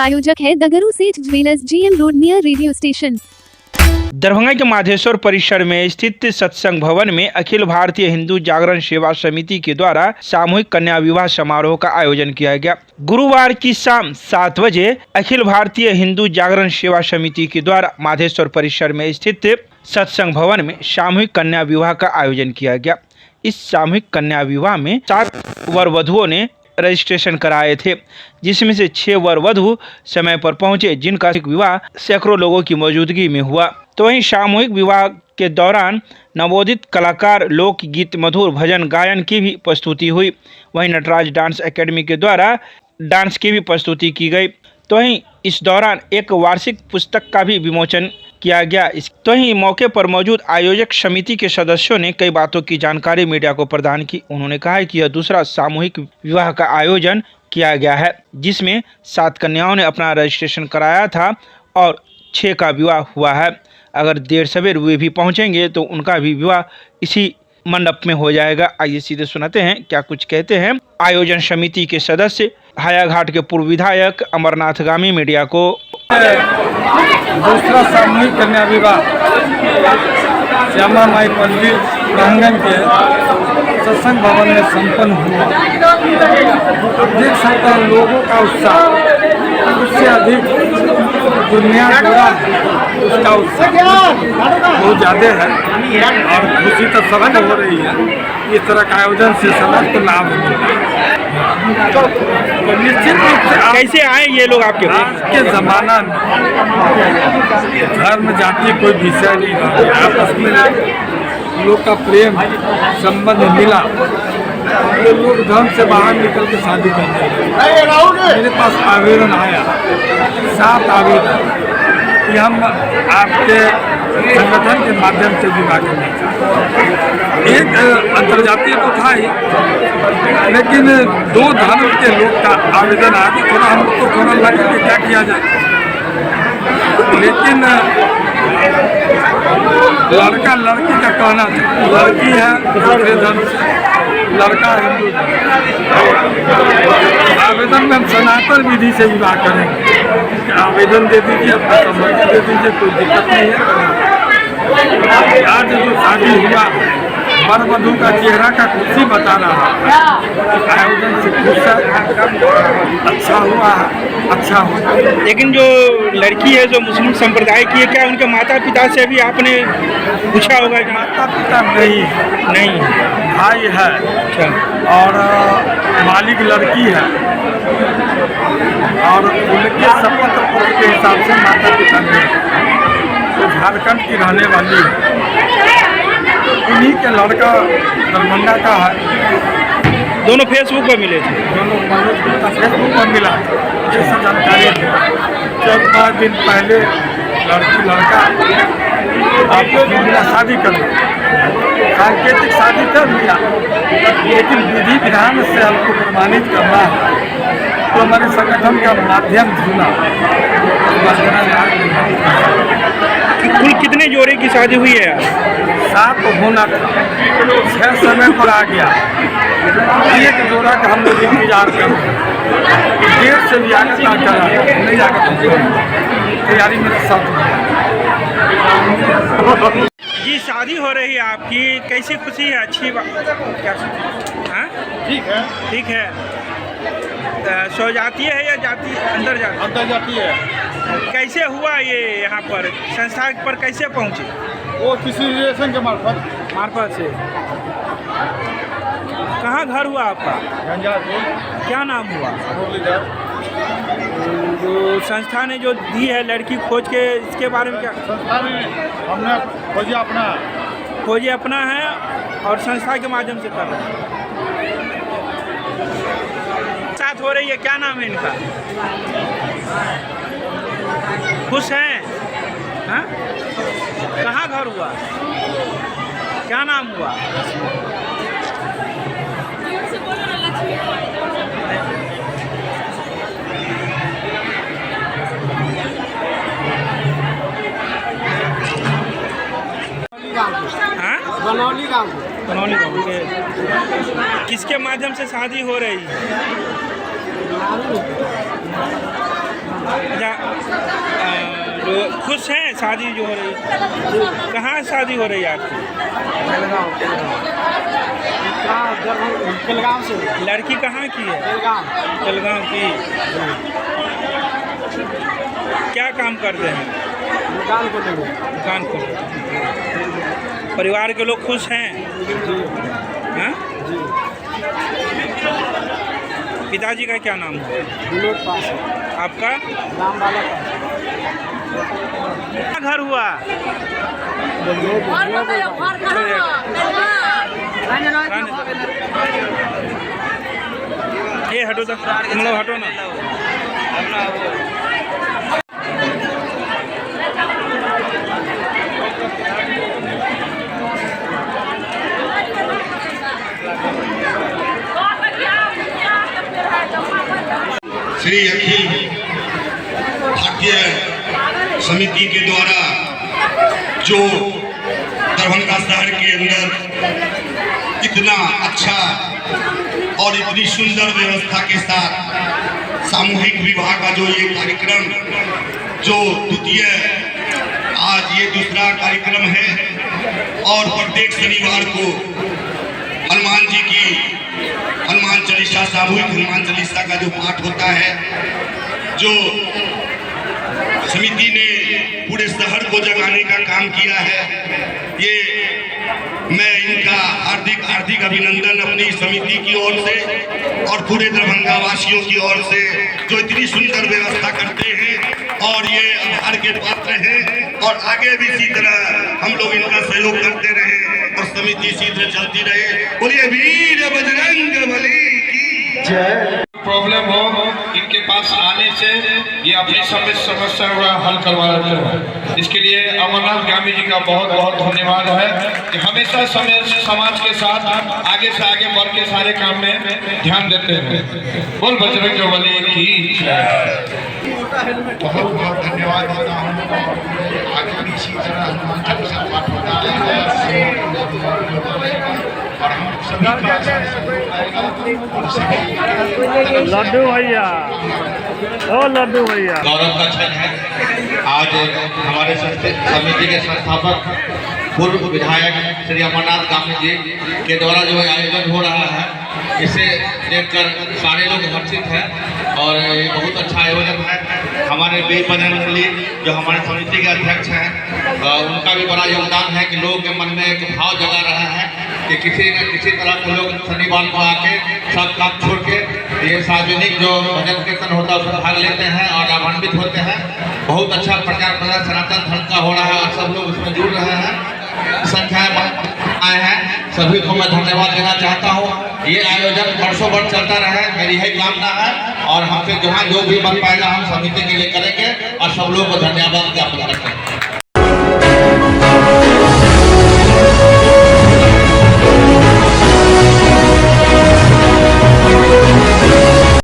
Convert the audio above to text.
प्रायोजक है दगरू सेठ jewellers, GM road near radio station. Darbhanga के माधेश्वर परिसर में स्थित सत्संग भवन में अखिल भारतीय हिंदू जागरण सेवा समिति के द्वारा सामूहिक कन्या विवाह समारोह का आयोजन किया गया। गुरुवार की शाम 7 बजे अखिल भारतीय हिंदू जागरण सेवा समिति के द्वारा माधेश्वर परिसर में स्थित सत्संग भवन में सामूहिक कन्या विवाह का आयोजन किया गया। इस सामूहिक कन्या विवाह में 7 वर वधुओं ने रजिस्ट्रेशन कराए थे, जिसमें से 6 वर वधु समय पर पहुंचे, जिनका विवाह सैकड़ों लोगों की मौजूदगी में हुआ। तो वहीं सामूहिक विवाह के दौरान नवोदित कलाकार लोकगीत, मधुर भजन गायन की भी प्रस्तुति हुई। वहीं नटराज डांस एकेडमी के द्वारा डांस की भी प्रस्तुति की गई। तो वहीं इस दौरान एक वार्षिक पुस्तक का भी विमोचन किया गया। तो ही मौके पर मौजूद आयोजक समिति के सदस्यों ने कई बातों की जानकारी मीडिया को प्रदान की। उन्होंने कहा कि यह दूसरा सामूहिक विवाह का आयोजन किया गया है, जिसमें 7 कन्याओं ने अपना रजिस्ट्रेशन कराया था और 6 का विवाह हुआ है। अगर देर सवेर वे भी पहुंचेंगे तो उनका भी विवाह इसी मंडप में हो जाएगा। आइए सीधे सुनाते हैं क्या कुछ कहते हैं आयोजन समिति के सदस्य हायाघाट के पूर्व विधायक अमरनाथ गामी मीडिया को। दूसरा सामूहिक कन्या विवाह श्यामा माई मंदिर प्रांगण के सत्संग भवन में संपन्न हुआ। देख सकते हैं लोगों का उत्साह, उससे अधिक दुनिया जुड़ा उसका उत्साह बहुत ज़्यादा है और खुशी तो सबको हो रही है। इस तरह का आयोजन से समाज को लाभ मिला। तो निश्चित रूप से कैसे आए ये लोग आपके आज के ज़माना में धर्म जाति कोई विषय नहीं रहा, आपस में लोग का प्रेम संबंध मिला तो लोग धर्म से बाहर निकल के शादी करते हैं। मेरे पास आवेदन आया 7 आवेदन कि हम आपके संगठन के माध्यम से विवाह करना चाहते हैं। एक अंतर्जातीय तो था ही, लेकिन 2 धर्म के लोग का आवेदन आया कि थोड़ा हम लोग को थोड़ा लगा कि क्या किया जाए। लेकिन लड़का लड़की का कहना था, लड़की है दूसरे धर्म से, लड़का हिंदू। आवेदन में हम सनातन विधि से विवाह करेंगे। आवेदन दे दीजिए, अपना सम्मति दे दीजिए, कोई दिक्कत नहीं है। आज जो शादी हुआ वर वधू का चेहरा का खुशी बता रहा है। आयोजन से खुश है, अच्छा हुआ है, अच्छा हुआ। लेकिन जो लड़की है जो मुस्लिम संप्रदाय की है, क्या उनके माता पिता से भी आपने पूछा होगा कि माता पिता नहीं भाई है और मालिक लड़की है और उनके शपथ पत्र के हिसाब से माता पिता नहीं। तो झारखंड की रहने वाली है, इन्हीं के लड़का दरभंगा का है। दोनों फेसबुक पर मिले थे। दोनों मनोज गुप्ता फेसबुक पर मिला, जैसा जानकारी दी। 4-5 दिन पहले लड़की लड़का आपको मिला, शादी कर सांकेतिक शादी कर लिया, लेकिन विधि विधान से हमको प्रमाणित करना है तो हमारे संगठन का माध्यम चुना। कुल कितने जोड़े की शादी हुई है? 7 होना था, 6 समय पर आ गया। एक जोड़ा का हम लोग इंतजार कर रहे हैं। देर से भी आगे का करा नहीं आगे तैयारी मेरे साथ। जी शादी हो रही है आपकी, कैसी खुशी है? अच्छी बात क्या? हाँ ठीक है। सो जाती है या जाती अंदर जाती है। कैसे हुआ ये यहाँ पर संस्था पर कैसे पहुँचे? वो किसी रिलेशन के मार्फत से। कहाँ घर हुआ आपका? झंझारपुर। क्या नाम हुआ? मुरलीधर। जो संस्था ने जो दी है लड़की खोज के, इसके बारे में क्या? संस्था ने हमने खोजे अपना है और संस्था के माध्यम से कर रहे हैं। साथ हो रही है, क्या नाम है इनका? खुश हैं? हाँ? कहाँ घर हुआ? क्या नाम हुआ? बनौली गाँव के किसके माध्यम से शादी हो रही है? अच्छा, जो खुश हैं शादी जो हो रही, कहाँ शादी हो रही है आपकी? बेलगाम से। लड़की कहाँ की है? बेलगाम। जलगांव की। क्या काम करते हैं? दुकान को लेंगे। दुकान खोल। परिवार के लोग खुश हैं? हाँ? पिताजी का क्या नाम है? विनोद पास। आपका? राम बाला क्या घर हुआ? ये हटो तो, तुम लोग हटो ना। श्री अखिल भारतीय समिति के द्वारा जो दरभंगा शहर के अंदर इतना अच्छा और इतनी सुंदर व्यवस्था के साथ सामूहिक विवाह का जो ये कार्यक्रम जो द्वितीय आज ये दूसरा कार्यक्रम है और प्रत्येक शनिवार को हनुमान जी की हनुमान चालीसा सामूहिक हनुमान चालीसा का जो पाठ होता है, जो समिति ने पूरे शहर को जगाने का काम किया है, ये मैं इनका हार्दिक अभिनंदन अपनी समिति की ओर से और पूरे दरभंगा वासियों की ओर से जो इतनी सुंदर व्यवस्था करते हैं और ये आभार के पात्र हैं और आगे भी इसी तरह हम लोग इनका सहयोग करते रहे और समिति इसी तरह चलती रहे। बोलिए वीर बजरंग बली की जय। प्रॉब्लम हो इनके पास आने से ये अपनी समस्या का हल करवा लेते हैं। इसके लिए अमरनाथ गामी जी का बहुत बहुत धन्यवाद है कि हमेशा समाज के साथ आगे से आगे बढ़ के सारे काम में ध्यान देते हैं। बोल बजरंग बली की बहुत बहुत धन्यवाद देता हूँ। आगे भी इसी तरह हनुमान चालीसा पाठ होता है और हम सभी का लड्डू भैया, ओ लड्डू भैया, गौरव का क्षण है। आज हमारे समिति के संस्थापक पूर्व विधायक श्री अमरनाथ गामी जी के द्वारा जो आयोजन हो रहा है, इसे देखकर सारे लोग हर्षित हैं और ये बहुत अच्छा आयोजन है। हमारे वीर बजरंगबली जो हमारे समिति के अध्यक्ष हैं, उनका भी बड़ा योगदान है कि लोगों के मन में एक भाव जगा रहा है कि किसी न किसी तरह के लोग शनिवार को आके सब काम छोड़ के ये सार्वजनिक जो भजन कीर्तन होता है उसमें भाग लेते हैं और लाभान्वित होते हैं। बहुत अच्छा प्रचार प्रसार सनातन धर्म का हो रहा है और सब लोग उसमें जुड़ रहे हैं। संख्या आए हैं, सभी को मैं धन्यवाद देना चाहता हूँ। ये आयोजन वर्षों वर्ष चलता रहे, मेरी यही कामना है और हमसे जहाँ जो भी बन पाएगा हम समिति के लिए करेंगे और सब लोगों को धन्यवाद ज्ञापन करते हैं।